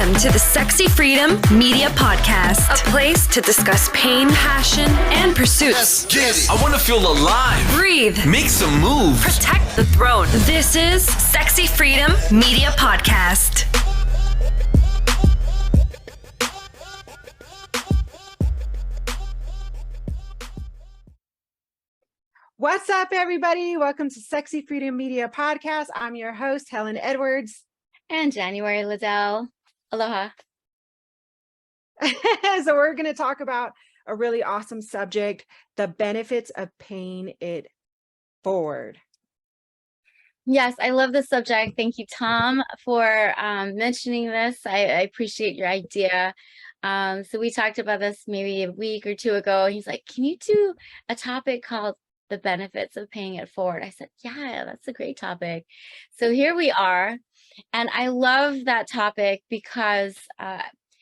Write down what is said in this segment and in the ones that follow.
Welcome to the Sexy Freedom Media Podcast, a place to discuss pain, passion, and pursuits. Let's get it. I want to feel alive. Breathe. Make some moves. Protect the throne. This is Sexy Freedom Media Podcast. What's up, everybody? Welcome to Sexy Freedom Media Podcast. I'm your host, Helen Edwards. And January, Liddell. Aloha. So we're going to talk about a really awesome subject, the benefits of paying it forward. Yes, I love this subject. Thank you, Tom, for mentioning this. I appreciate your idea. So we talked about this maybe a week or two ago. He's like, can you do a topic called the benefits of paying it forward? I said, yeah, that's a great topic. So here we are. And I love that topic because,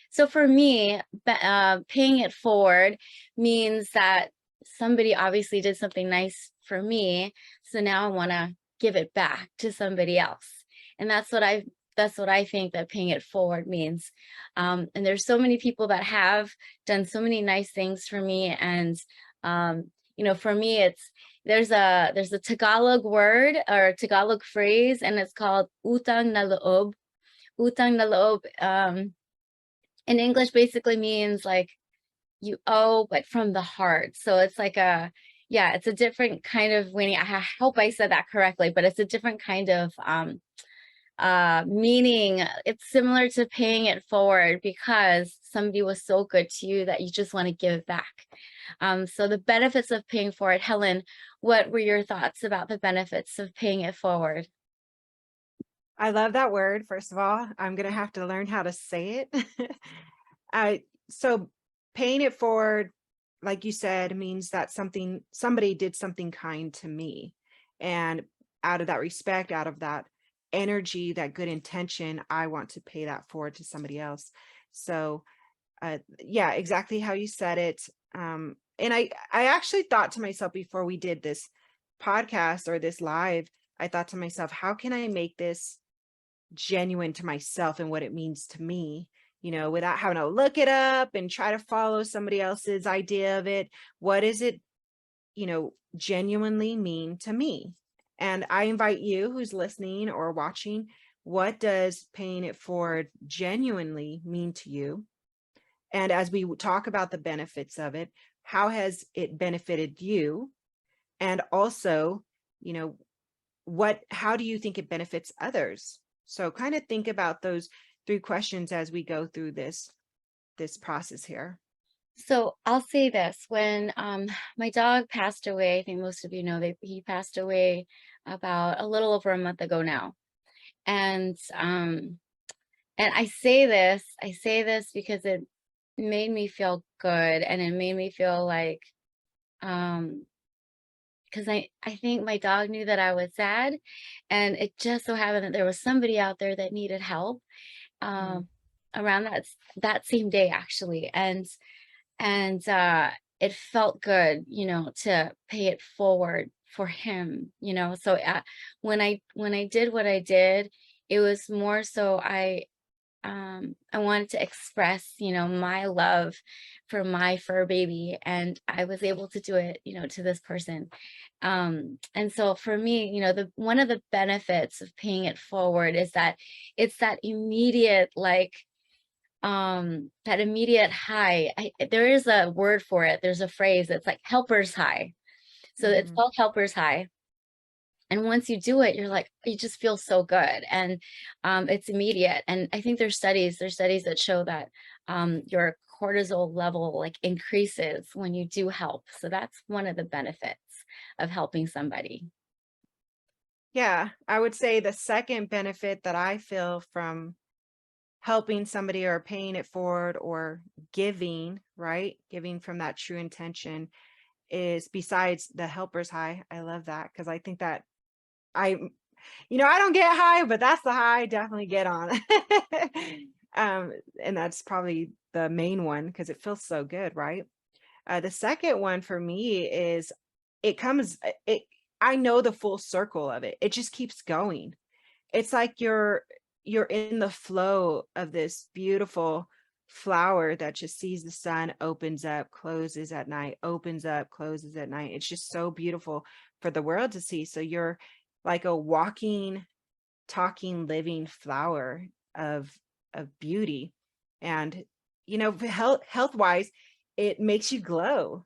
so for me, paying it forward means that somebody obviously did something nice for me. So now I want to give it back to somebody else. And that's what I think that paying it forward means. And there's so many people that have done so many nice things for me. And, for me, there's a Tagalog word or Tagalog phrase, and it's called utang na loob. Utang na loob in English basically means like you owe, but from the heart. So it's like it's a different kind of meaning. I hope I said that correctly, but it's a different kind of meaning. It's similar to paying it forward because somebody was so good to you that you just want to give it back. So the benefits of paying forward, Helen, what were your thoughts about the benefits of paying it forward? I love that word. First of all, I'm going to have to learn how to say it. So paying it forward, like you said, means that somebody did something kind to me. And out of that respect, out of that energy, that good intention, I want to pay that forward to somebody else. So yeah, exactly how you said it. And I actually thought to myself before we did this podcast or this live, I thought to myself, how can I make this genuine to myself and what it means to me, without having to look it up and try to follow somebody else's idea of it. What does it, genuinely mean to me? And I invite you who's listening or watching, what does paying it forward genuinely mean to you? And as we talk about the benefits of it, how has it benefited you? And also, how do you think it benefits others? So kind of think about those three questions as we go through this process here. So I'll say this, when my dog passed away, I think most of you know that he passed away about a little over a month ago now. And I say this because it made me feel good, and it made me feel like because I think my dog knew that I was sad, and it just so happened that there was somebody out there that needed help around that same day actually, and it felt good, to pay it forward for him, So when I did what I did, it was more so I wanted to express, my love for my fur baby, and I was able to do it, to this person. And so for me, one of the benefits of paying it forward is that it's that immediate, that immediate high. There is a word for it. There's a phrase. It's like helper's high. So it's called helper's high. And once you do it, you're like, you just feel so good. And it's immediate. And I think there's studies that show that your cortisol level increases when you do help. So that's one of the benefits of helping somebody. Yeah, I would say the second benefit that I feel from helping somebody or paying it forward or giving, right? Giving from that true intention is, besides the helper's high. I love that because I think that I don't get high, but that's the high I definitely get on. And that's probably the main one because it feels so good, right? The second one for me is I know the full circle of it. It just keeps going. It's like you're in the flow of this beautiful flower that just sees the sun, opens up, closes at night, opens up, closes at night. It's just so beautiful for the world to see. So you're like a walking, talking, living flower of beauty. And health wise, it makes you glow.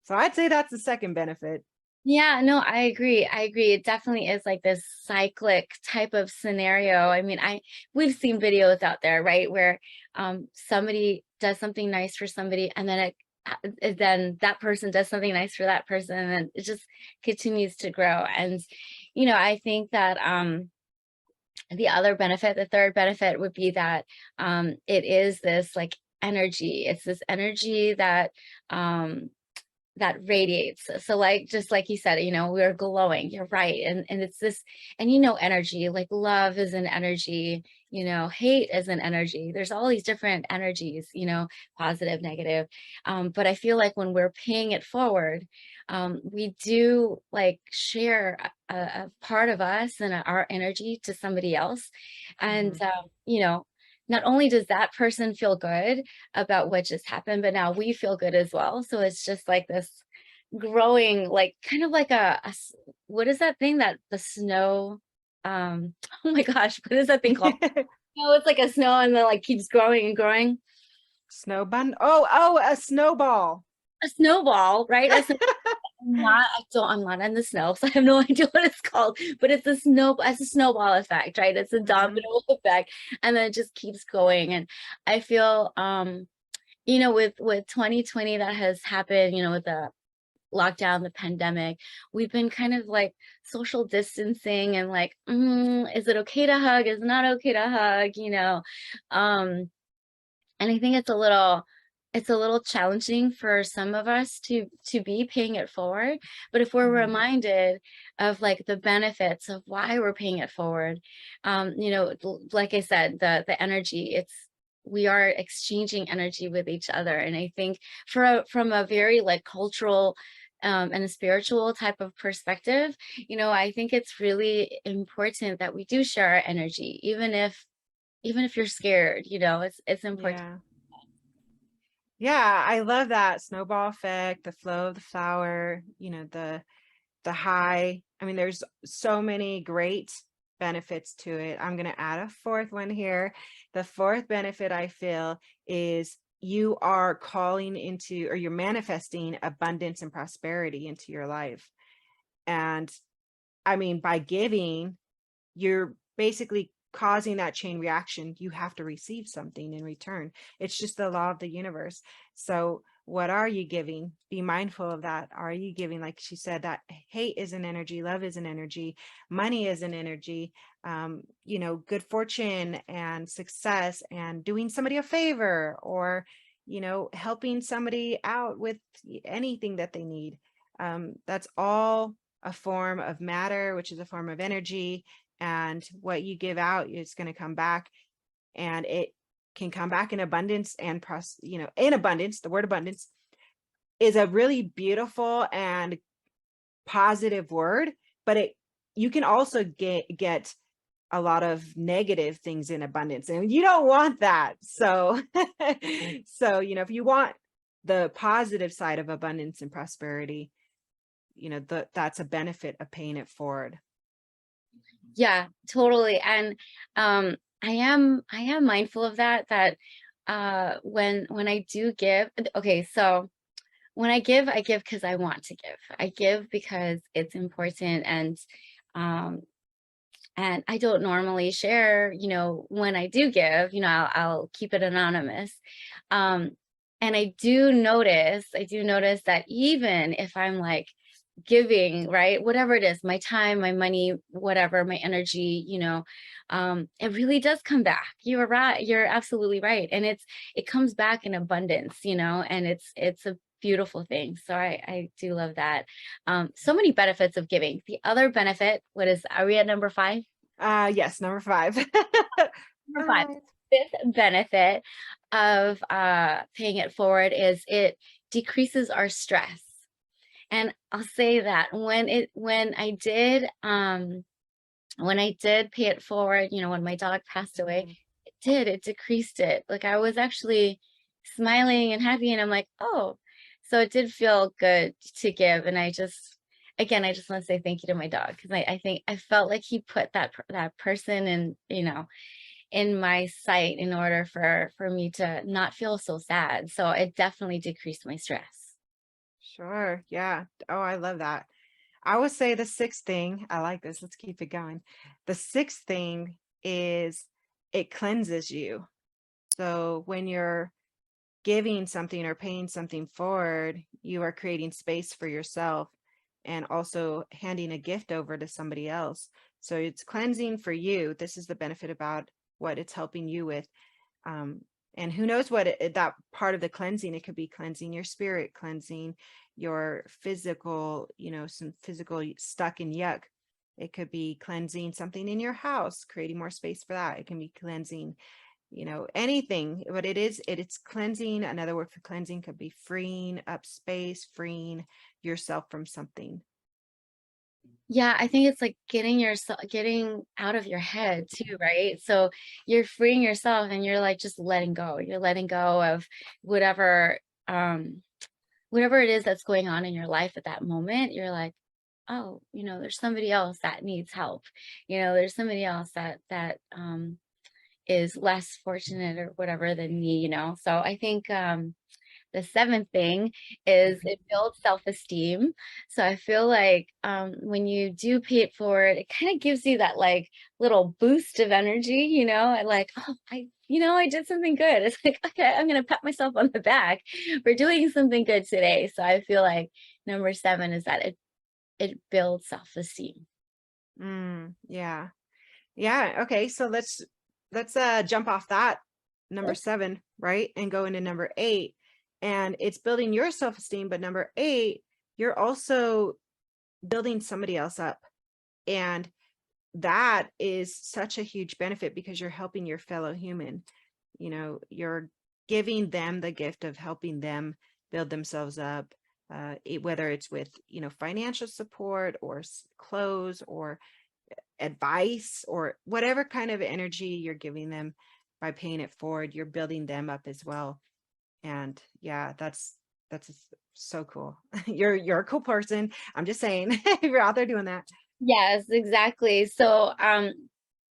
So I'd say that's the second benefit. Yeah, no, I agree. I agree. It definitely is like this cyclic type of scenario. I mean, we've seen videos out there, right, where somebody does something nice for somebody, and then then that person does something nice for that person, and it just continues to grow. And I think that the other benefit, the third benefit would be that it is this like energy. It's this energy that that radiates. So like, just like you said, we're glowing, you're right. And it's this, and energy, like love is an energy, hate is an energy. There's all these different energies, positive, negative. But I feel like when we're paying it forward, we do like share a part of us and our energy to somebody else. And, not only does that person feel good about what just happened, but now we feel good as well. So it's just like this growing, like kind of like what is that thing that the snow, oh my gosh, what is that thing called? No, it's like a snow and then like keeps growing and growing. Snow bun. Oh, a snowball. A snowball, right? I'm not in the snow, so I have no idea what it's called, but it's a snowball effect, right? It's a domino effect, and then it just keeps going. And I feel, with 2020 that has happened, with the lockdown, the pandemic, we've been kind of like social distancing and like, is it okay to hug? Is it not okay to hug? And I think it's a little challenging for some of us to be paying it forward. But if we're reminded of like the benefits of why we're paying it forward, like I said, the energy, we are exchanging energy with each other. And I think from a very like cultural and a spiritual type of perspective, I think it's really important that we do share our energy, even if you're scared, it's important. Yeah. Yeah, I love that snowball effect, the flow of the flower, the high. I mean, there's so many great benefits to it. I'm going to add a fourth one here. The fourth benefit I feel is you are calling into, or you're manifesting abundance and prosperity into your life. And I mean, by giving, you're basically causing that chain reaction. You have to receive something in return. It's just the law of the universe. So what are you giving? Be mindful of that. Are you giving, like she said, that hate is an energy, love is an energy, money is an energy, good fortune and success and doing somebody a favor, or helping somebody out with anything that they need. That's all a form of matter, which is a form of energy. And what you give out is going to come back, and it can come back in abundance and in abundance. The word abundance is a really beautiful and positive word, but you can also get a lot of negative things in abundance, and you don't want that. So if you want the positive side of abundance and prosperity, that's a benefit of paying it forward. Yeah, totally. And I am mindful of that when I do give. Okay, so when I give because I want to give. I give because it's important, and I don't normally share, when I do give, I'll keep it anonymous. And I do notice that even if I'm like giving, right, whatever it is, my time, my money, whatever, my energy, it really does come back. You're right. You're absolutely right. And it comes back in abundance, and it's a beautiful thing. So I do love that. So many benefits of giving. The other benefit, are we at number 5? Yes, number 5. Number 5. Fifth benefit of paying it forward is it decreases our stress. And I'll say that when I did when I did pay it forward, when my dog passed away, it decreased it. Like I was actually smiling and happy, and I'm like, oh, so it did feel good to give. And I just, again, I just want to say thank you to my dog, because I think I felt like he put that person in, in my sight in order for me to not feel so sad. So it definitely decreased my stress. Sure. Yeah. Oh, I love that. I would say the sixth thing, I like this. Let's keep it going. The sixth thing is it cleanses you. So when you're giving something or paying something forward, you are creating space for yourself and also handing a gift over to somebody else. So it's cleansing for you. This is the benefit about what it's helping you with. And who knows what that part of the cleansing, it could be cleansing your spirit, cleansing your physical, some physical stuck in yuck. It could be cleansing something in your house, creating more space for that. It can be cleansing, anything, but it's cleansing. Another word for cleansing could be freeing up space, freeing yourself from something. Yeah, I think it's like getting out of your head too, right? So you're freeing yourself and you're like just letting go. You're letting go of whatever whatever it is that's going on in your life at that moment. You're like, oh, there's somebody else that needs help. There's somebody else that is less fortunate or whatever than me. So I think the seventh thing is it builds self-esteem. So I feel like when you do pay it forward, it kind of gives you that like little boost of energy, and like, oh, I did something good. It's like, okay, I'm going to pat myself on the back for doing something good today. So I feel like number 7 is that it builds self-esteem. Yeah. Yeah. Okay. So let's jump off that number 7, right? And go into number 8. And it's building your self-esteem, but number 8, you're also building somebody else up. And that is such a huge benefit because you're helping your fellow human. You're giving them the gift of helping them build themselves up, whether it's with, financial support or clothes or advice or whatever kind of energy you're giving them by paying it forward, you're building them up as well. And yeah, that's so cool. You're a cool person. I'm just saying, you're out there doing that. Yes, exactly. So I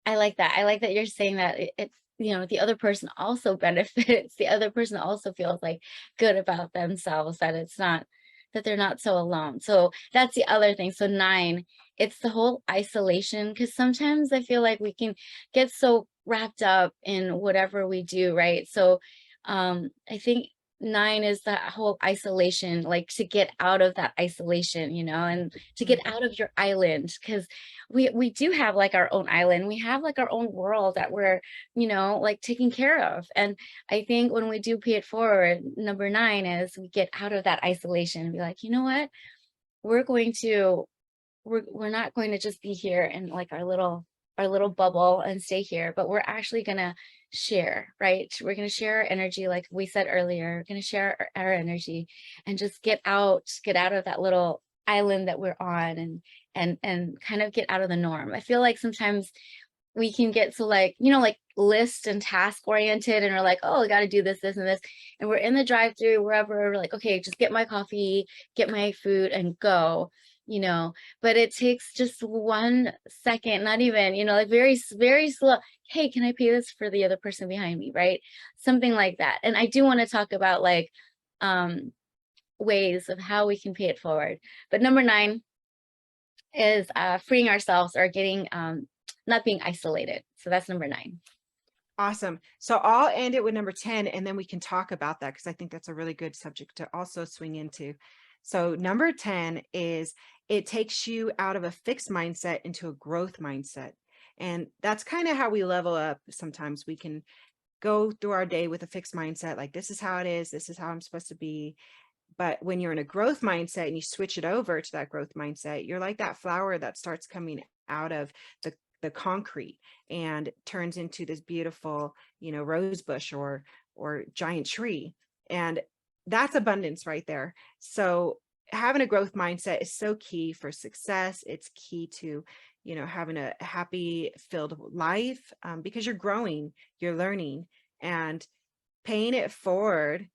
like that. I like that you're saying that it's, the other person also benefits. The other person also feels like good about themselves, that it's not, that they're not so alone. So that's the other thing. So 9, it's the whole isolation, because sometimes I feel like we can get so wrapped up in whatever we do, right? So I think 9 is that whole isolation, like to get out of that isolation, and to get out of your island, because we do have like our own island. We have like our own world that we're, like taking care of. And I think when we do pay it forward, number 9 is we get out of that isolation and be like, you know what, we're not going to just be here in like our little bubble and stay here, but we're actually gonna share, right? We're gonna share our energy, like we said earlier. We're gonna share our energy and just get out of that little island that we're on, and kind of get out of the norm. I feel like sometimes we can get so like, like list and task oriented, and we're like, oh, I got to do this, this, and this. And we're in the drive-through, wherever, we're like, okay, just get my coffee, get my food and go, but it takes just 1 second, not even, like very, very slow. Hey, can I pay this for the other person behind me? Right? Something like that. And I do want to talk about like ways of how we can pay it forward. But number 9 is freeing ourselves, or getting not being isolated. So that's number 9. Awesome. So I'll end it with number 10, and then we can talk about that because I think that's a really good subject to also swing into. So number 10 is it takes you out of a fixed mindset into a growth mindset. And that's kind of how we level up. Sometimes we can go through our day with a fixed mindset, like this is how it is, this is how I'm supposed to be. But when you're in a growth mindset and you switch it over to that growth mindset, you're like that flower that starts coming out of the concrete and turns into this beautiful, rose bush or giant tree. And that's abundance right there. So having a growth mindset is so key for success. It's key to, having a happy filled life, because you're growing, you're learning, and paying it forward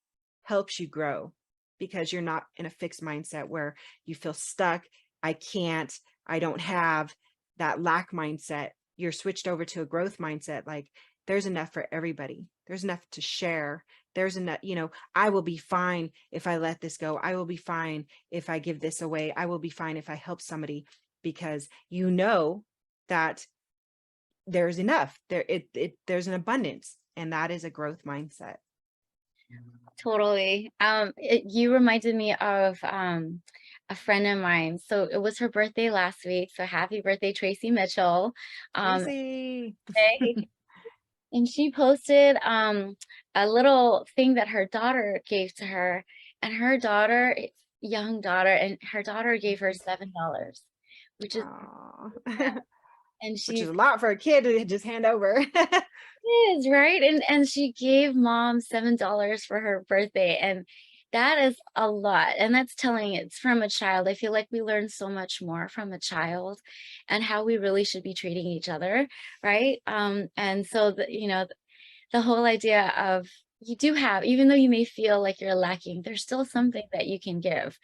helps you grow because you're not in a fixed mindset where you feel stuck. I can't, I don't have that lack mindset. You're switched over to a growth mindset. Like there's enough for everybody. There's enough to share. There's enough, I will be fine if I let this go. I will be fine if I give this away. I will be fine if I help somebody, because that there's enough there. There's an abundance, and that is a growth mindset. Totally. You reminded me of a friend of mine. So it was her birthday last week. So happy birthday, Tracy Mitchell. Tracy. Hey. And she posted a little thing that her daughter gave to her, and her daughter, young daughter, and her daughter gave her $7, which is, and Which she's is a lot for a kid to just hand over. is right, and she gave mom $7 for her birthday, and that is a lot, and that's telling it's from a child. I feel like we learn so much more from a child and how we really should be treating each other, right? And so the whole idea of, you do have, even though you may feel like you're lacking, there's still something that you can give,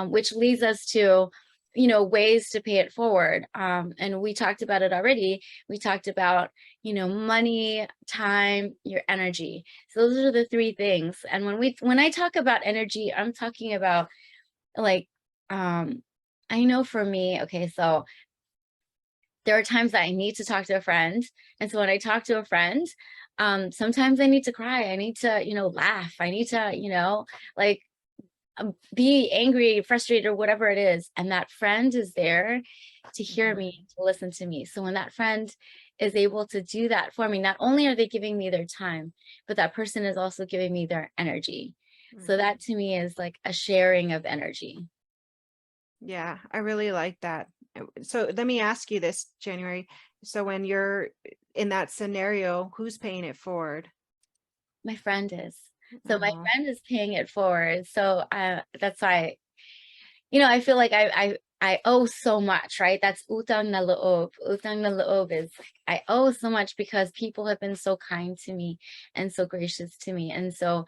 which leads us to ways to pay it forward. And we talked about it already. We talked about money, time, your energy. So those are the three things. And when I talk about energy, I'm talking about like, I know for me, okay, so there are times that I need to talk to a friend. And so when I talk to a friend, sometimes I need to cry. I need to, laugh. I need to, like be angry, frustrated, or whatever it is. And that friend is there to hear me, to listen to me. So when that friend is able to do that for me, not only are they giving me their time, but that person is also giving me their energy. So that to me is like a sharing of energy. Yeah, I really like that. So let me ask you this, January. So when you're in that scenario, who's paying it forward? My friend is. So my friend is paying it forward. So that's why, I feel like I owe so much, right? That's utang na loob. Utang na loob is I owe so much because people have been so kind to me and so gracious to me. And so,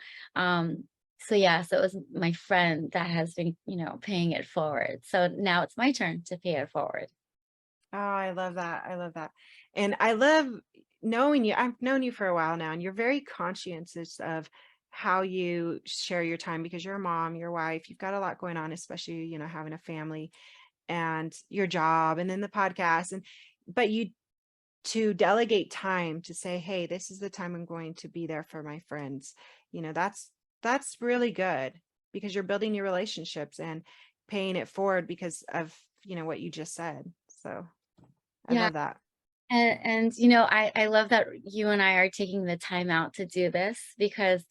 yeah, so it was my friend that has been, paying it forward. So now it's my turn to pay it forward. Oh, I love that. I love that. And I love knowing you. I've known you for a while now, and you're very conscientious of how you share your time, because you're a mom, your wife, you've got a lot going on, especially, having a family and your job and then the podcast. But you to delegate time to say, hey, this is the time I'm going to be there for my friends. That's really good, because you're building your relationships and paying it forward because of, what you just said. So I Yeah. love that. And I love that you and I are taking the time out to do this because,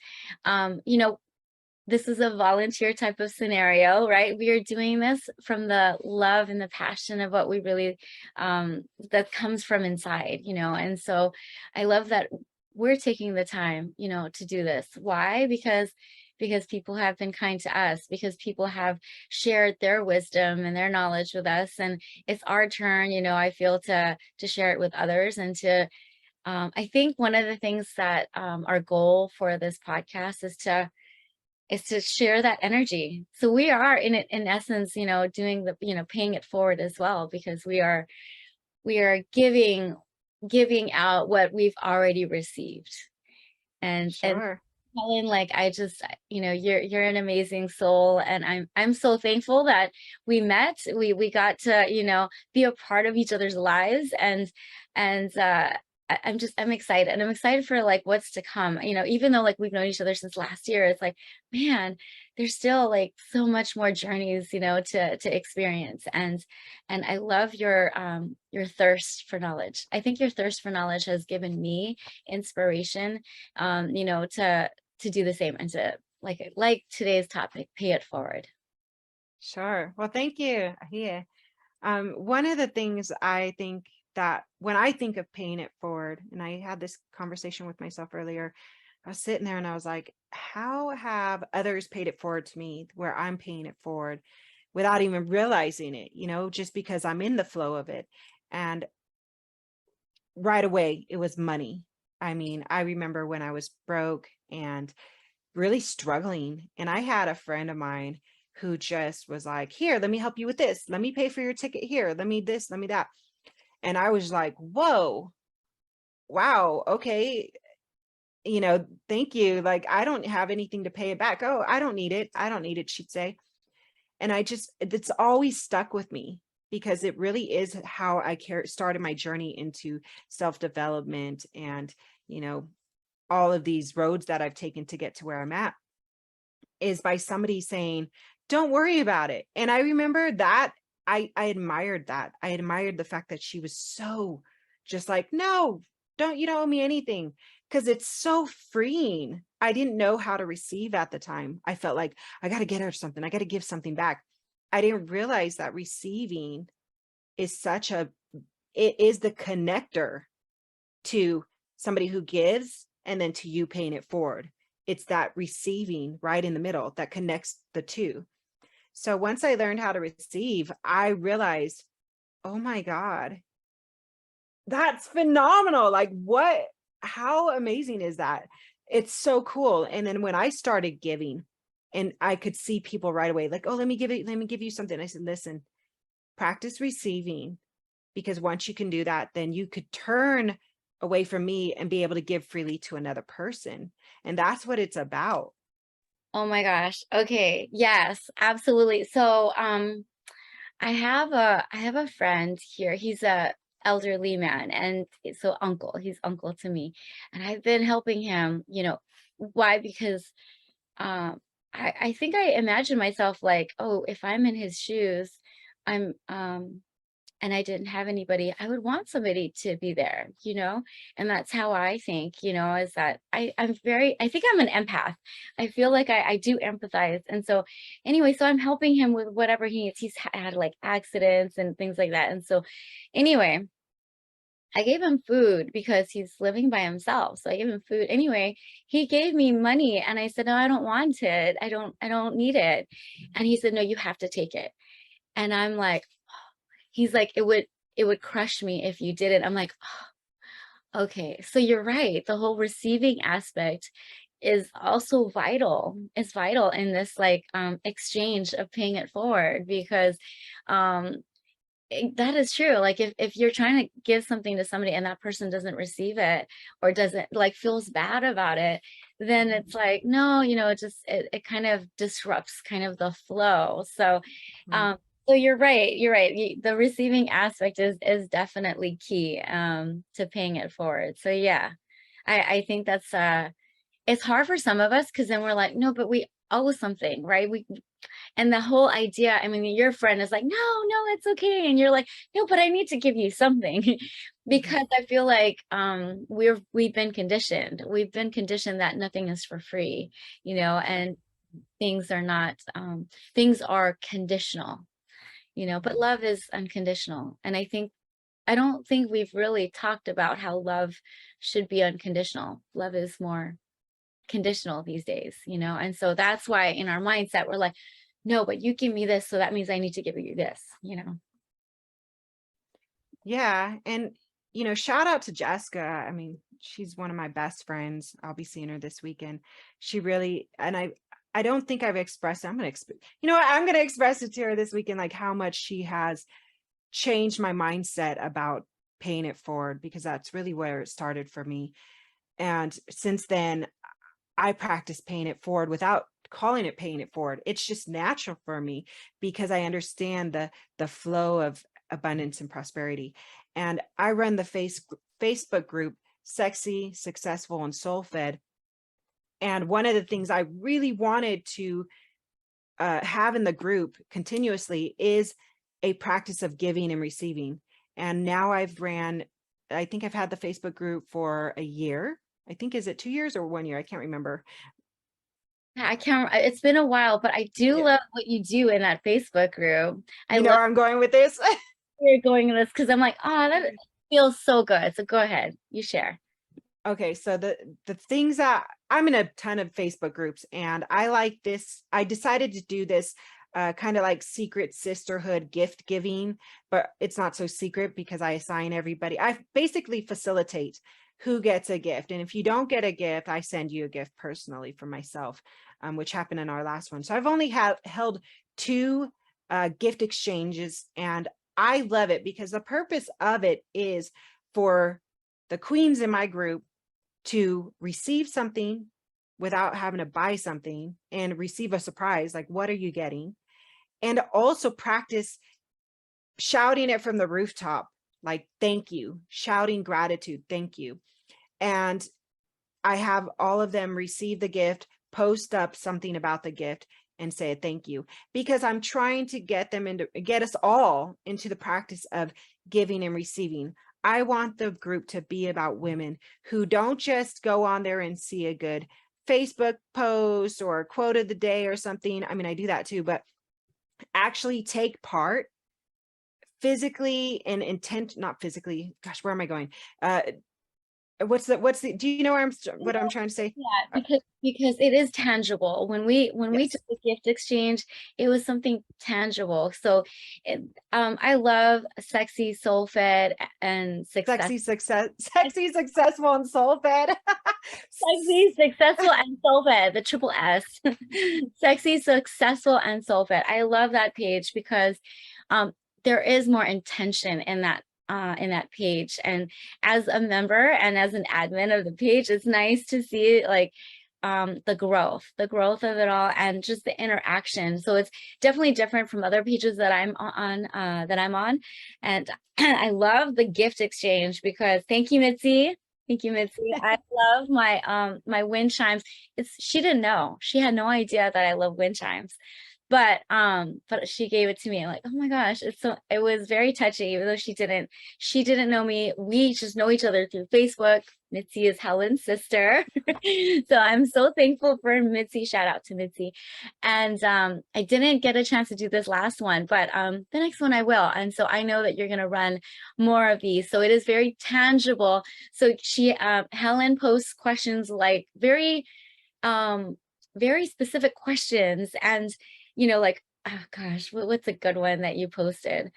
this is a volunteer type of scenario, right? We are doing this from the love and the passion of what we really, that comes from inside, and so I love that we're taking the time, to do this. Why? Because people have been kind to us, because people have shared their wisdom and their knowledge with us, and it's our turn, I feel, to share it with others, and to I think one of the things that our goal for this podcast is to share that energy. So we are in essence, doing the, paying it forward as well, because we are giving out what we've already received. And Sure. Helen, like, I just, you're an amazing soul, and I'm so thankful that we met. We got to, be a part of each other's lives, and I'm excited, and I'm excited for like what's to come. Even though like we've known each other since last year, it's like, man, there's still like so much more journeys, to experience. And I love your thirst for knowledge. I think your thirst for knowledge has given me inspiration, to do the same, and to like today's topic, pay it forward. Sure. Well, thank you. Yeah. One of the things I think that when I think of paying it forward, and I had this conversation with myself earlier, I was sitting there and I was like, how have others paid it forward to me where I'm paying it forward without even realizing it, just because I'm in the flow of it? And right away, it was money. I mean, I remember when I was broke and really struggling, and I had a friend of mine who just was like, here, let me help you with this. Let me pay for your ticket here. Let me this, let me that. And I was like, whoa, wow, okay. Thank you. Like, I don't have anything to pay it back. Oh, I don't need it. I don't need it, she'd say. And it's always stuck with me because it really is how I started my journey into self-development and, all of these roads that I've taken to get to where I'm at is by somebody saying, don't worry about it. And I remember that I admired that. I admired the fact that she was so just like, no, you don't owe me anything. Because it's so freeing. I didn't know how to receive at the time. I felt like I got to get her something. I got to give something back. I didn't realize that receiving is it is the connector to somebody who gives and then to you paying it forward. It's that receiving right in the middle that connects the two. So once I learned how to receive, I realized, oh my God, that's phenomenal. Like how amazing is that? It's so cool. And then when I started giving and I could see people right away, like, oh, let me give you something. I said, listen, practice receiving, because once you can do that, then you could turn away from me and be able to give freely to another person. And that's what it's about. Oh my gosh. Okay. Yes, absolutely. So, I have a friend here. He's a elderly man, and so he's uncle to me. And I've been helping him, why? Because I think I imagine myself like, oh, if I'm in his shoes, I'm and I didn't have anybody, I would want somebody to be there, and that's how I think, is that I think I'm an empath. I feel like I do empathize. And so anyway, so I'm helping him with whatever he needs. He's had like accidents and things like that. And so anyway, I gave him food because he's living by himself. So I gave him food. Anyway, he gave me money and I said, no, I don't want it. I don't need it. And he said, no, you have to take it. And I'm like, he's like, it would crush me if you didn't. I'm like, oh, okay, so you're right. The whole receiving aspect is also vital. It's vital in this like exchange of paying it forward, because that is true. Like if you're trying to give something to somebody and that person doesn't receive it or doesn't like feels bad about it, then it's like, no, it kind of disrupts kind of the flow. So so you're right. You're right. The receiving aspect is definitely key to paying it forward. So yeah, I think that's it's hard for some of us because then we're like, no, but we owe something, right? And the whole idea, I mean, your friend is like, no, it's okay. And you're like, no, but I need to give you something because I feel like we've been conditioned. We've been conditioned that nothing is for free, and things are not, things are conditional, but love is unconditional. And I don't think we've really talked about how love should be unconditional. Love is more conditional these days, and so that's why in our mindset, we're like, no, but you give me this, so that means I need to give you this, Yeah. And, shout out to Jessica. I mean, she's one of my best friends. I'll be seeing her this weekend. She really, and I don't think I've expressed, I'm going to express it to her this weekend, like how much she has changed my mindset about paying it forward, because that's really where it started for me. And since then, I practice paying it forward without calling it paying it forward. It's just natural for me because I understand the flow of abundance and prosperity. And I run the Facebook group Sexy, Successful, and Soul Fed. And one of the things I really wanted to have in the group continuously is a practice of giving and receiving. And now I think I've had the Facebook group for a year. I think, is it 2 years or 1 year? I can't remember. I can't, it's been a while, but I do love what you do in that Facebook group. I know love where I'm going with this. you're going with this because I'm like, oh, that feels so good. So go ahead, you share. Okay, so the things that I'm in a ton of Facebook groups, and I like this. I decided to do this kind of like secret sisterhood gift giving, but it's not so secret because I assign everybody. I basically facilitate who gets a gift. And if you don't get a gift, I send you a gift personally for myself, which happened in our last one. So I've only held 2 gift exchanges, and I love it because the purpose of it is for the queens in my group to receive something without having to buy something and receive a surprise, like, what are you getting? And also practice shouting it from the rooftop, like, thank you, shouting gratitude, thank you. And I have all of them receive the gift, post up something about the gift, and say thank you, because I'm trying to get us all into the practice of giving and receiving. I want the group to be about women who don't just go on there and see a good Facebook post or a quote of the day or something. I mean, I do that too, but actually take part physically and not physically. Gosh, where am I going? Do you know what I'm trying to say? Yeah, because it is tangible. When we Yes. took the gift exchange, it was something tangible. So I love sexy, soul fed, and Sexy, successful, and soul fed. sexy, successful, and soul fed, the triple S. Sexy, successful, and soul fed. I love that page because there is more intention in that page. And as a member and as an admin of the page, it's nice to see like the growth of it all and just the interaction. So it's definitely different from other pages that I'm on and I love the gift exchange because thank you, Mitzi. I love my wind chimes. She didn't know. She had no idea that I love wind chimes. But she gave it to me. I'm like, oh my gosh, it was very touching, even though she didn't know me. We just know each other through Facebook. Mitzi is Helen's sister. So I'm so thankful for Mitzi. Shout out to Mitzi. And I didn't get a chance to do this last one, but the next one I will. And so I know that you're gonna run more of these. So it is very tangible. So Helen posts questions like very specific questions, and like, oh gosh, what's a good one that you posted?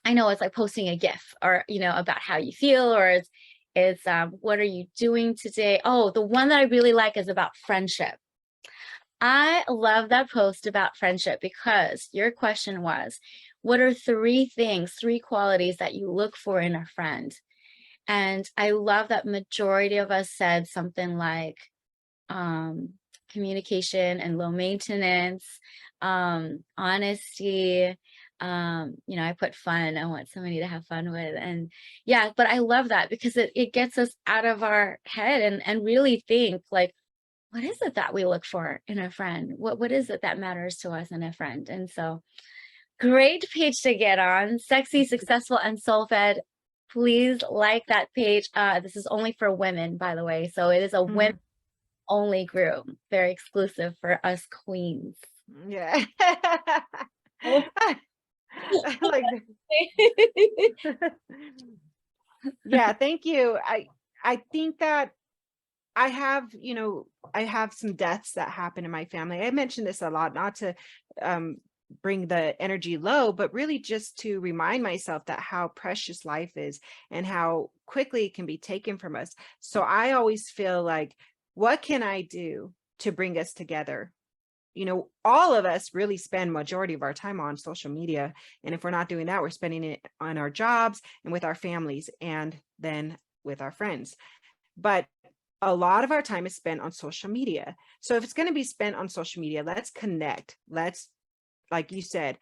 I know it's like posting a GIF or about how you feel, or it's what are you doing today? Oh, the one that I really like is about friendship. I love that post about friendship because your question was, what are 3 qualities that you look for in a friend? And I love that majority of us said something like communication and low maintenance, honesty. I put fun. I want somebody to have fun with. And yeah, but I love that because it gets us out of our head and really think like, what is it that we look for in a friend? What is it that matters to us in a friend? And so great page to get on. Sexy, successful, and soul fed. Please like that page. This is only for women, by the way. So it is a women only group, very exclusive for us queens. Yeah. I like that. Yeah, thank you. I think that I have some deaths that happen in my family. I mentioned this a lot, not to bring the energy low, but really just to remind myself that how precious life is and how quickly it can be taken from us. So I always feel like, what can I do to bring us together? All of us really spend majority of our time on social media. And if we're not doing that, we're spending it on our jobs and with our families and then with our friends. But a lot of our time is spent on social media. So if it's going to be spent on social media, let's connect. Let's, like you said,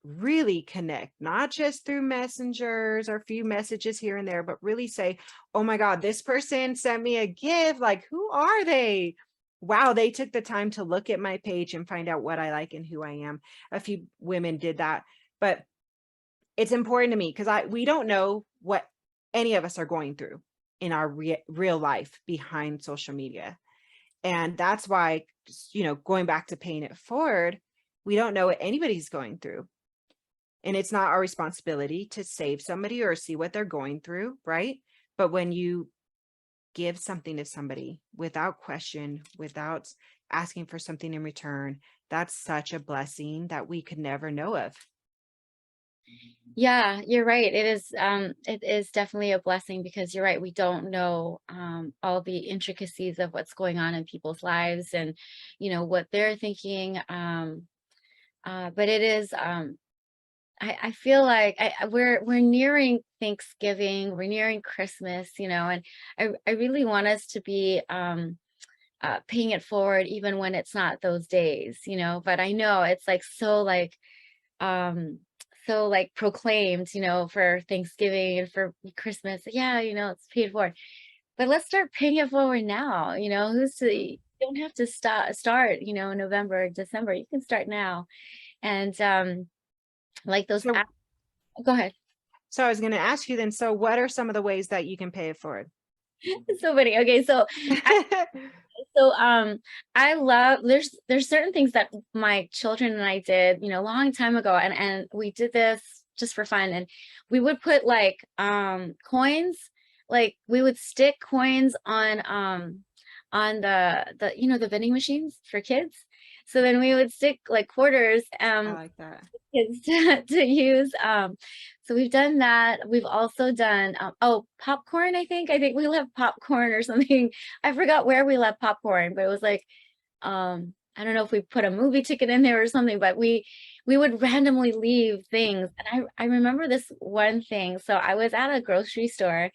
really connect, not just through messengers or a few messages here and there, but really say, oh my God, this person sent me a gift. Like, who are they? Wow, they took the time to look at my page and find out what I like and who I am. A few women did that, but it's important to me because we don't know what any of us are going through in our real life behind social media. And that's why, going back to paying it forward, we don't know what anybody's going through. And it's not our responsibility to save somebody or see what they're going through, right? But when you give something to somebody without question, without asking for something in return. That's such a blessing that we could never know of. Yeah, you're right. It is definitely a blessing because you're right. We don't know all the intricacies of what's going on in people's lives and, what they're thinking. But it is, I feel like we're nearing Thanksgiving, we're nearing Christmas, and I really want us to be paying it forward even when it's not those days, but I know it's like um so like proclaimed, for Thanksgiving and for Christmas. Yeah, it's paid forward. But let's start paying it forward now. You don't have to start, November, December. You can start now. And like those So, go ahead. so I was going to ask you then, so what are some of the ways that you can pay it forward? So funny. Okay, so I love there's certain things that my children and I did, long time ago, and we did this just for fun, and we would put like coins, like we would stick coins on the vending machines for kids. So then we would stick like quarters I like that. kids to use. So we've done that. We've also done popcorn. I think we left popcorn or something. I forgot where we left popcorn, but it was like I don't know if we put a movie ticket in there or something, but we would randomly leave things. And I remember this one thing. So I was at a grocery store,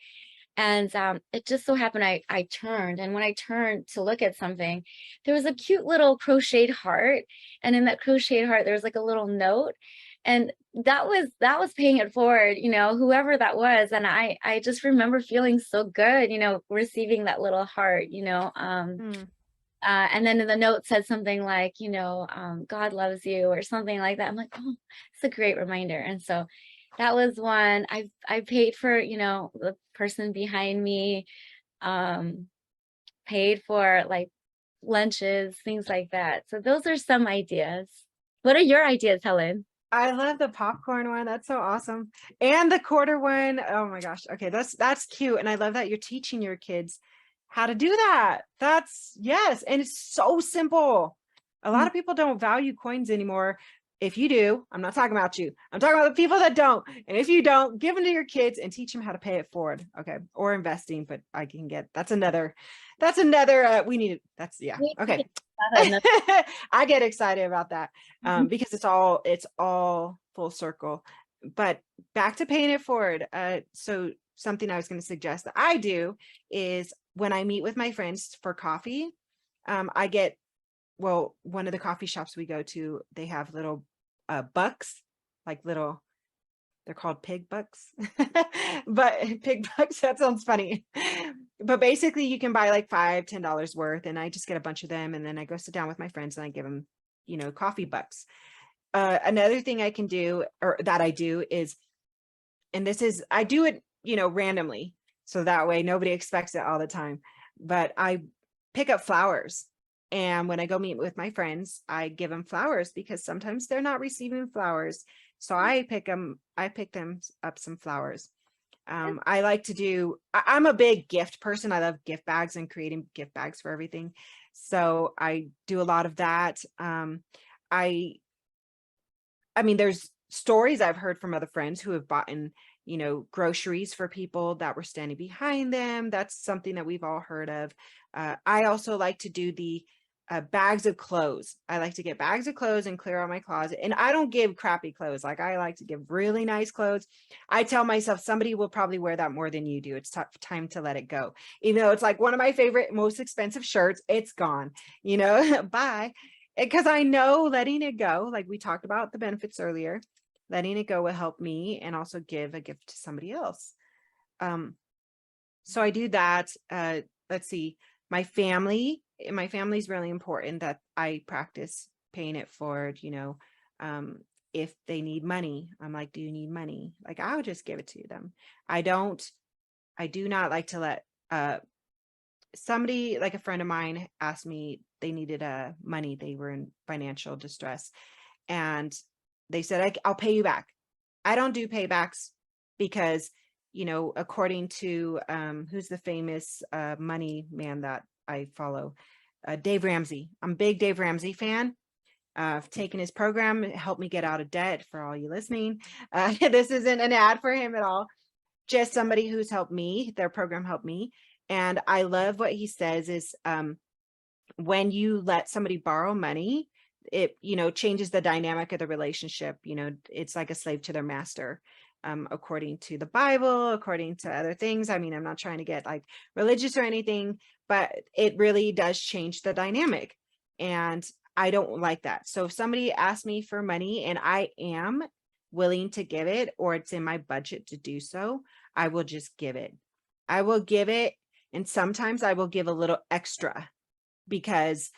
and it just so happened I turned, and when I turned to look at something, there was a cute little crocheted heart, and in that crocheted heart there was like a little note, and that was paying it forward, whoever that was. And I just remember feeling so good, receiving that little heart, and then the note said something like, God loves you or something like that. I'm like, oh, it's a great reminder. And so that was one. I paid for, the person behind me, paid for like lunches, things like that. So those are some ideas. What are your ideas, Helen? I love the popcorn one. That's so awesome. And the quarter one. Oh my gosh. Okay, that's cute. And I love that you're teaching your kids how to do that. Yes. And it's so simple. A lot of people don't value coins anymore. If you do, I'm not talking about you. I'm talking about the people that don't. And if you don't, give them to your kids and teach them how to pay it forward. Okay. Or investing, but that's another, we need it. Okay. I get excited about that because it's all full circle. But back to paying it forward. So something I was going to suggest that I do is when I meet with my friends for coffee, one of the coffee shops we go to, they have little bucks, like little, they're called pig bucks, but pig bucks, that sounds funny. But basically you can buy like $5-10 worth, and I just get a bunch of them, and then I go sit down with my friends and I give them, coffee bucks. Another thing I can do, or that I do is, and I do it, randomly. So that way nobody expects it all the time, but I pick up flowers. And when I go meet with my friends, I give them flowers because sometimes they're not receiving flowers. So I pick them up some flowers. I like to I'm a big gift person. I love gift bags and creating gift bags for everything. So I do a lot of that. I mean, there's stories I've heard from other friends who have bought groceries for people that were standing behind them. That's something that we've all heard of. I also like to do the bags of clothes. I like to get bags of clothes and clear out my closet. And I don't give crappy clothes. Like, I like to give really nice clothes. I tell myself somebody will probably wear that more than you do. It's time to let it go. Even though it's like one of my favorite, most expensive shirts, it's gone, bye. Because I know letting it go, like we talked about the benefits earlier, letting it go will help me and also give a gift to somebody else. So I do that. Let's see, my family is really important that I practice paying it forward. If they need money, I'm like, do you need money? Like, I would just give it to them. I do not like to let somebody, like a friend of mine, asked me, they needed money. They were in financial distress, and they said, I'll pay you back. I don't do paybacks because, according to who's the famous money man that I follow, Dave Ramsey. I'm a big Dave Ramsey fan. I've taken his program. It helped me get out of debt, for all you listening. This isn't an ad for him at all. Just somebody who's helped me. Their program helped me. And I love what he says is when you let somebody borrow money, it, changes the dynamic of the relationship. It's like a slave to their master, according to the Bible, according to other things. I mean, I'm not trying to get like religious or anything, but it really does change the dynamic. And I don't like that. So if somebody asks me for money and I am willing to give it, or it's in my budget to do so, I will just give it. I will give it. And sometimes I will give a little extra because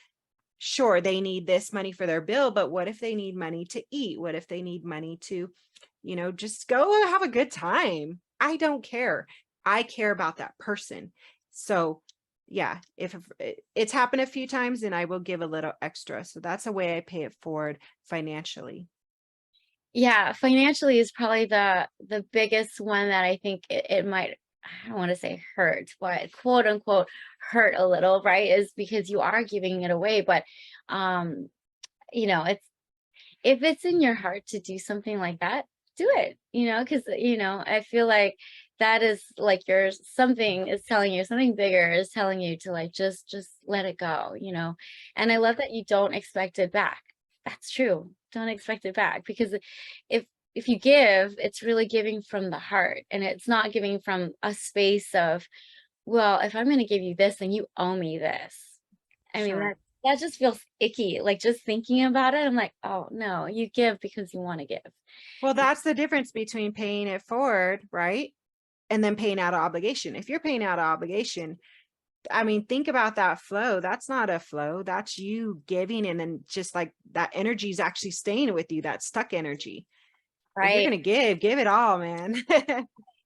sure, they need this money for their bill, but what if they need money to eat? What if they need money to, just go have a good time? I don't care. I care about that person. So yeah, if it's happened a few times, then I will give a little extra. So that's a way I pay it forward financially. Yeah, financially is probably the biggest one that I think it might, I don't want to say hurt, but quote unquote hurt a little, right? Is because you are giving it away. But it's, if it's in your heart to do something like that, do it, because I feel like that is like something is telling you, something bigger is telling you to like just let it go, and I love that you don't expect it back. That's true. Don't expect it back, because if you give, it's really giving from the heart, and it's not giving from a space of, well, if I'm going to give you this, then you owe me this. I mean, Sure. that just feels icky. Like just thinking about it, I'm like, oh no, you give because you want to give. Well, that's the difference between paying it forward, right? And then paying out of obligation. If you're paying out of obligation, I mean, think about that flow. That's not a flow. That's you giving. And then just like that energy is actually staying with you, that stuck energy. If you're Right. going to give it all, man.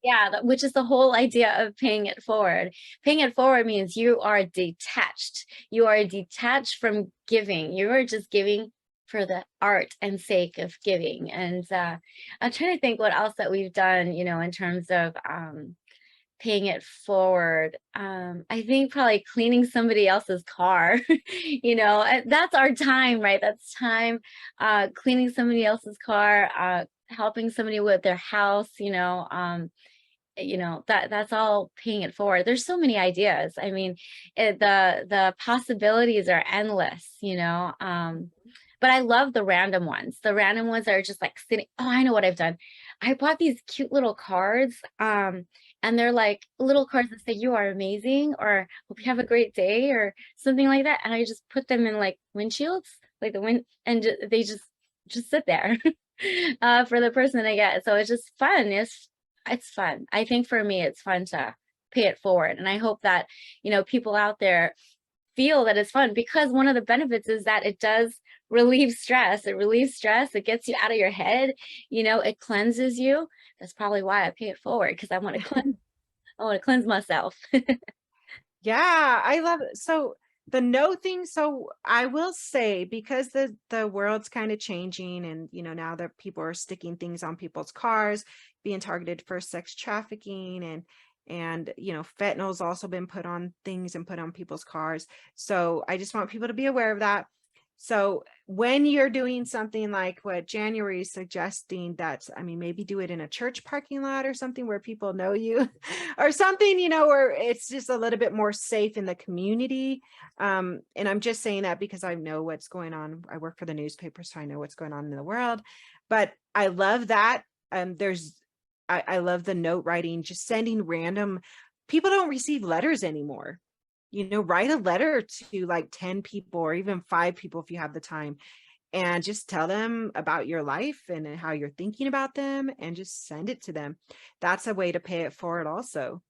Yeah, which is the whole idea of paying it forward. Paying it forward means you are detached. You are detached from giving. You are just giving for the art and sake of giving. And I'm trying to think what else that we've done, in terms of paying it forward. I think probably cleaning somebody else's car, that's our time, right? That's time, cleaning somebody else's car, helping somebody with their house, that's all paying it forward. There's so many ideas. I mean, the possibilities are endless, but I love the random ones. The random ones are just like sitting. Oh, I know what I've done. I bought these cute little cards, and they're like little cards that say "You are amazing" or "Hope you have a great day" or something like that. And I just put them in like windshields, like the wind, and they just sit there for the person that I get. So it's just fun. It's fun. I think for me, it's fun to pay it forward. And I hope that, people out there feel that it's fun, because one of the benefits is that it does relieve stress. It relieves stress. It gets you out of your head. It cleanses you. That's probably why I pay it forward, because I want to cleanse myself. Yeah, I love it. So the no thing. So I will say, because the world's kind of changing, and now that people are sticking things on people's cars, being targeted for sex trafficking, and fentanyl's also been put on things and put on people's cars. So I just want people to be aware of that. So when you're doing something like what January is suggesting, maybe do it in a church parking lot or something where people know you or something, where it's just a little bit more safe in the community. And I'm just saying that because I know what's going on. I work for the newspaper, so I know what's going on in the world. But I love that. I love the note writing, just sending random. People don't receive letters anymore. Write a letter to like 10 people or even 5 people if you have the time, and just tell them about your life and how you're thinking about them, and just send it to them. That's a way to pay it forward also.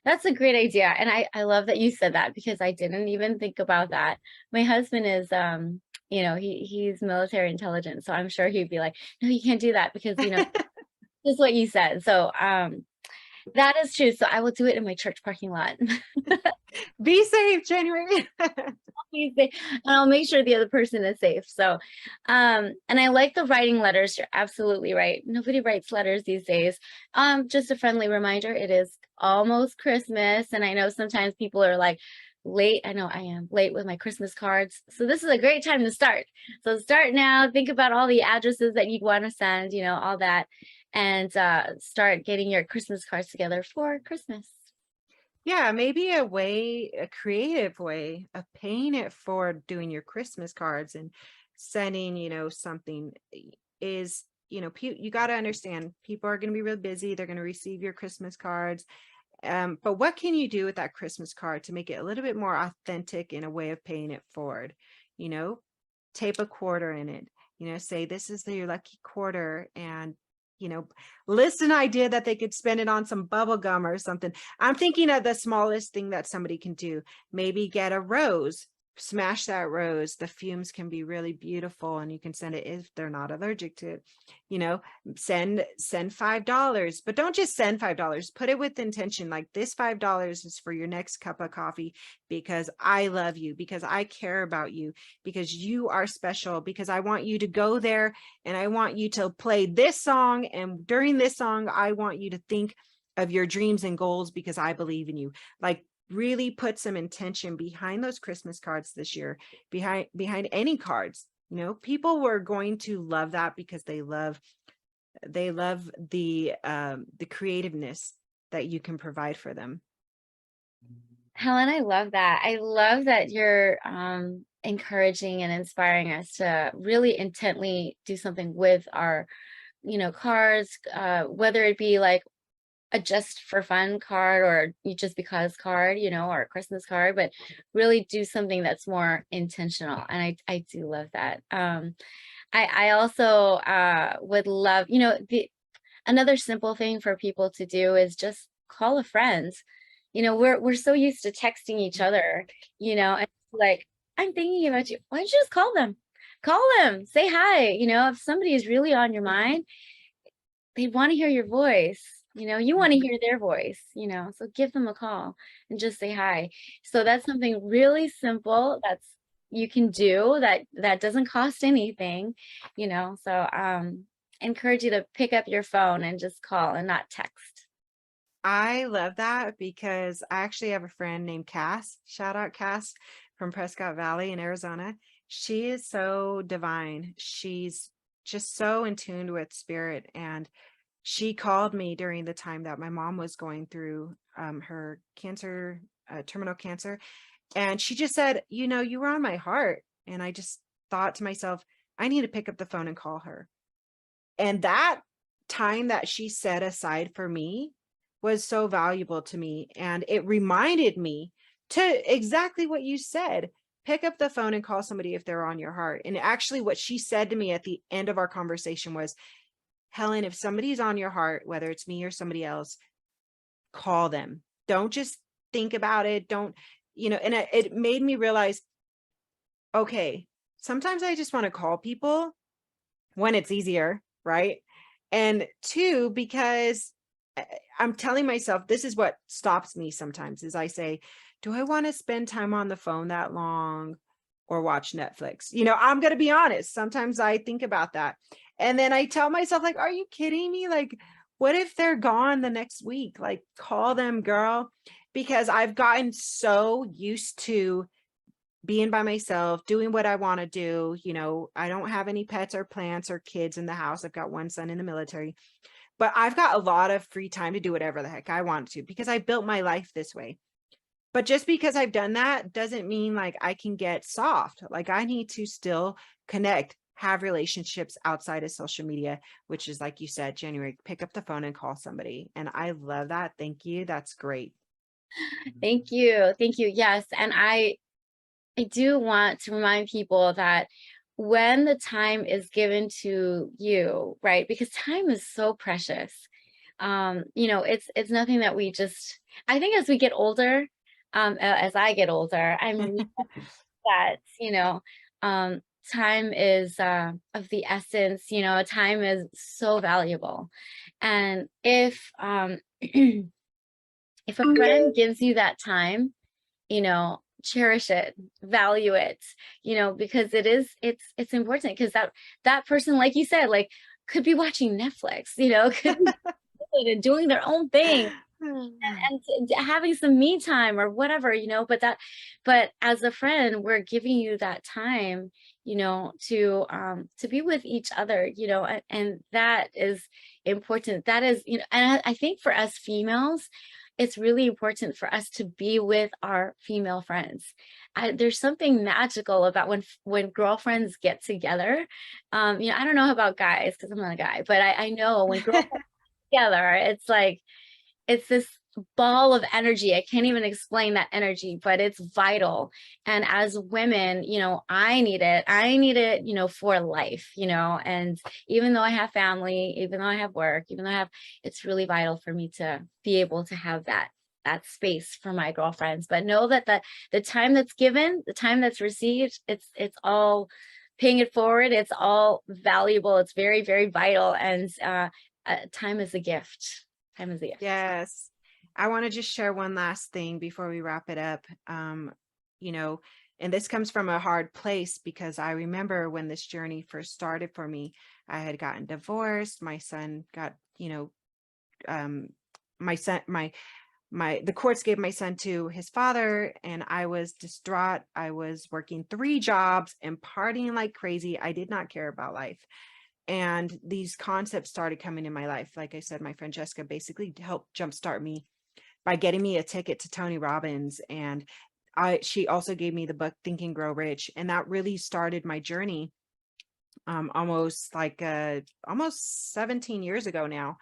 That's a great idea. And I love that you said that, because I didn't even think about that. My husband is, he's military intelligence. So I'm sure he'd be like, no, you can't do that, because, just what you said. So, that is true. So I will do it in my church parking lot. Be safe, January. And I'll make sure the other person is safe. So, and I like the writing letters. You're absolutely right. Nobody writes letters these days. Just a friendly reminder, it is almost Christmas. And I know sometimes people are like, late. I know I am late with my Christmas cards. So this is a great time to start. So start now, think about all the addresses that you want to send, all that, and start getting your Christmas cards together for Christmas. Yeah, maybe a creative way of paying it forward, doing your Christmas cards and sending, something is, you got to understand people are going to be real busy. They're going to receive your Christmas cards. But what can you do with that Christmas card to make it a little bit more authentic in a way of paying it forward? Tape a quarter in it, say this is your lucky quarter, and list an idea that they could spend it on some bubble gum or something. I'm thinking of the smallest thing that somebody can do. Maybe get a rose, smash that rose. The fumes can be really beautiful, and you can send it if they're not allergic to it. Send $5, but don't just send $5. Put it with intention. Like, this $5 is for your next cup of coffee because I love you, because I care about you, because you are special, because I want you to go there and I want you to play this song. And during this song, I want you to think of your dreams and goals because I believe in you. Like, really put some intention behind those Christmas cards this year, behind any cards. People were going to love that because they love the creativeness that you can provide for them. Helen, I love that. I love that you're encouraging and inspiring us to really intently do something with our, cards, whether it be like a just for fun card or just because card, or a Christmas card, but really do something that's more intentional. And I do love that. I also would love, another simple thing for people to do is just call a friend. We're so used to texting each other, and like, I'm thinking about you. Why don't you just call them? Call them, say hi. If somebody is really on your mind, they want to hear your voice. You want to hear their voice, so give them a call and just say hi. So that's something really simple you can do that doesn't cost anything, so encourage you to pick up your phone and just call and not text. I love that because I actually have a friend named Cass. Shout out Cass from Prescott Valley in Arizona. She is so divine. She's just so in tune with spirit, and she called me during the time that my mom was going through her cancer, terminal cancer. And she just said, you were on my heart. And I just thought to myself, I need to pick up the phone and call her. And that time that she set aside for me was so valuable to me. And it reminded me to exactly what you said. Pick up the phone and call somebody if they're on your heart. And actually what she said to me at the end of our conversation was, Helen, if somebody's on your heart, whether it's me or somebody else, call them. Don't just think about it. Don't, and it made me realize, okay, sometimes I just want to call people when it's easier, right? And two, because I'm telling myself, this is what stops me sometimes, is I say, do I want to spend time on the phone that long or watch Netflix? I'm going to be honest. Sometimes I think about that. And then I tell myself, like, are you kidding me? Like, what if they're gone the next week? Like, call them, girl, because I've gotten so used to being by myself, doing what I want to do. I don't have any pets or plants or kids in the house. I've got one son in the military, but I've got a lot of free time to do whatever the heck I want to because I built my life this way. But just because I've done that doesn't mean like I can get soft. Like, I need to still connect, have relationships outside of social media, which is, like you said, January, pick up the phone and call somebody. And I love that. Thank you. That's great. Thank you. Thank you. Yes. And I do want to remind people that when the time is given to you, right? Because time is so precious. It's nothing that we just, I think as we get older, as I get older, I'm that, time is of the essence, time is so valuable. And if if a friend gives you that time, cherish it, value it, because it's important, because that person, like you said, like, could be watching Netflix, could be and doing their own thing, and having some me time or whatever, but as a friend, we're giving you that time, to be with each other, and that is important. That is, and I think for us females, it's really important for us to be with our female friends. There's something magical about when girlfriends get together. I don't know about guys because I'm not a guy, but I know when girlfriends get together, it's like, it's this ball of energy. I can't even explain that energy, but it's vital. And as women, I need it. I need it, for life, and even though I have family, even though I have work, it's really vital for me to be able to have that space for my girlfriends. But know that the time that's given, the time that's received, it's all paying it forward. It's all valuable. It's very, very vital. And time is a gift. Time is a gift. Yes. I want to just share one last thing before we wrap it up. And this comes from a hard place because I remember when this journey first started for me, I had gotten divorced. My son got, the courts gave my son to his father, and I was distraught. I was working 3 jobs and partying like crazy. I did not care about life. And these concepts started coming in my life. Like I said, my friend Jessica basically helped jumpstart me by getting me a ticket to Tony Robbins. And she also gave me the book, Think and Grow Rich. And that really started my journey almost 17 years ago now,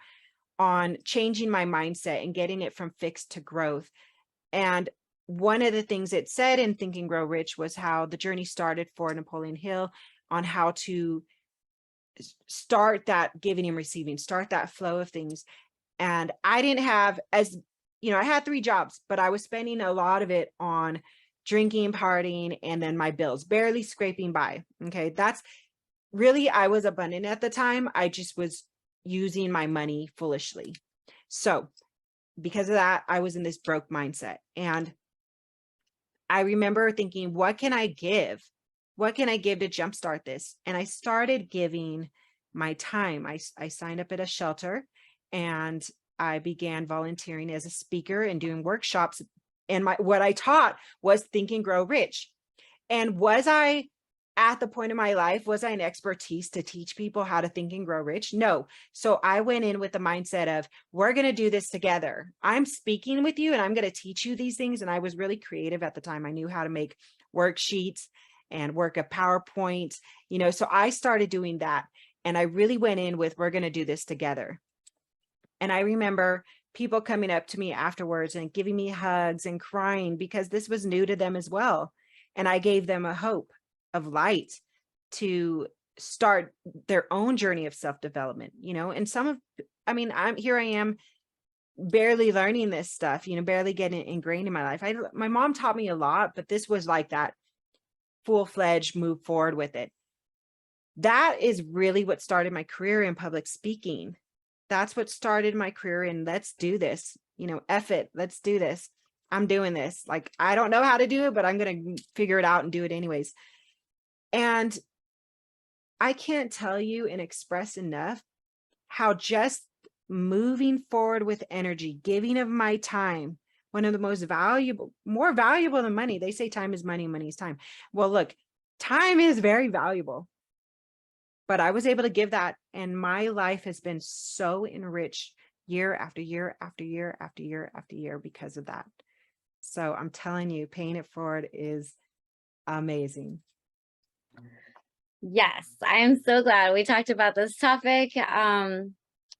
on changing my mindset and getting it from fixed to growth. And one of the things it said in Think and Grow Rich was how the journey started for Napoleon Hill on how to start that giving and receiving, start that flow of things. And I didn't have I had 3 jobs, but I was spending a lot of it on drinking, partying, and then my bills, barely scraping by. Okay. That's really, I was abundant at the time. I just was using my money foolishly. So because of that, I was in this broke mindset. And I remember thinking, what can I give? What can I give to jumpstart this? And I started giving my time. I signed up at a shelter and I began volunteering as a speaker and doing workshops. And what I taught was Think and Grow Rich. And was I at the point in my life, was I an expertise to teach people how to think and grow rich? No. So I went in with the mindset of, we're going to do this together. I'm speaking with you and I'm going to teach you these things. And I was really creative at the time. I knew how to make worksheets and work a PowerPoint, so I started doing that. And I really went in with, we're going to do this together. And I remember people coming up to me afterwards and giving me hugs and crying because this was new to them as well. And I gave them a hope of light to start their own journey of self-development, and here I am barely learning this stuff, barely getting ingrained in my life. My mom taught me a lot, but this was like that full-fledged move forward with it. That is really what started my career in public speaking. That's what started my career in let's do this, F it, let's do this. I'm doing this. Like, I don't know how to do it, but I'm going to figure it out and do it anyways. And I can't tell you and express enough how just moving forward with energy, giving of my time, one of the most valuable, more valuable than money. They say time is money, money is time. Well, look, time is very valuable, but I was able to give that. And my life has been so enriched year after year after year after year after year because of that. So I'm telling you, paying it forward is amazing. Yes, I am so glad we talked about this topic.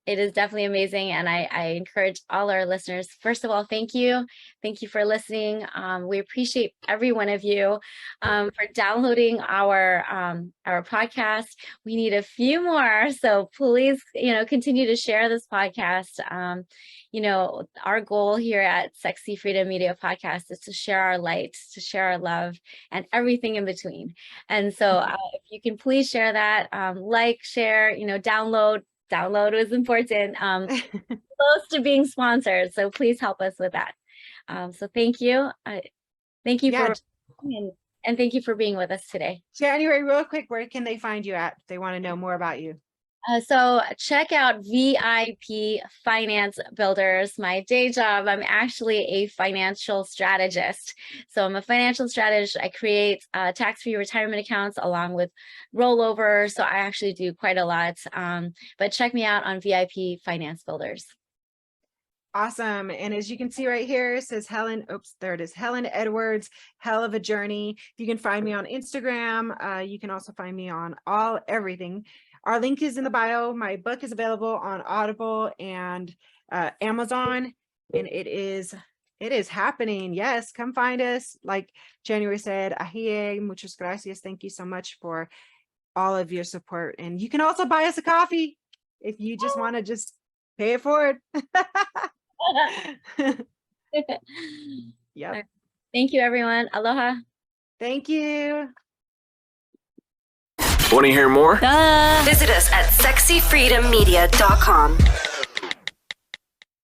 It is definitely amazing. And I encourage all our listeners, first of all, thank you. Thank you for listening. We appreciate every one of you for downloading our podcast. We need a few more. So please, continue to share this podcast. Our goal here at Sexy Freedom Media Podcast is to share our light, to share our love, and everything in between. And so if you can please share that, like, share, download. Download was important. Close to being sponsored, so please help us with that. So thank you. Thank you and thank you for being with us today. January, real quick, where can they find you at if they want to know more about you? So check out VIP Finance Builders. My day job, I'm actually a financial strategist. So I'm a financial strategist. I create tax-free retirement accounts along with rollover. So I actually do quite a lot. But check me out on VIP Finance Builders. Awesome. And as you can see right here, it says Helen, oops, there it is, Helen Edwards, Hell of a Journey. You can find me on Instagram. You can also find me on everything. Our link is in the bio. My book is available on Audible and Amazon, and it is happening. Yes, come find us. Like January said, ahie, muchas gracias. Thank you so much for all of your support. And you can also buy us a coffee if you just want to just pay it forward. Yep. Thank you, everyone. Aloha. Thank you. Want to hear more? Visit us at SexyFreedomMedia.com.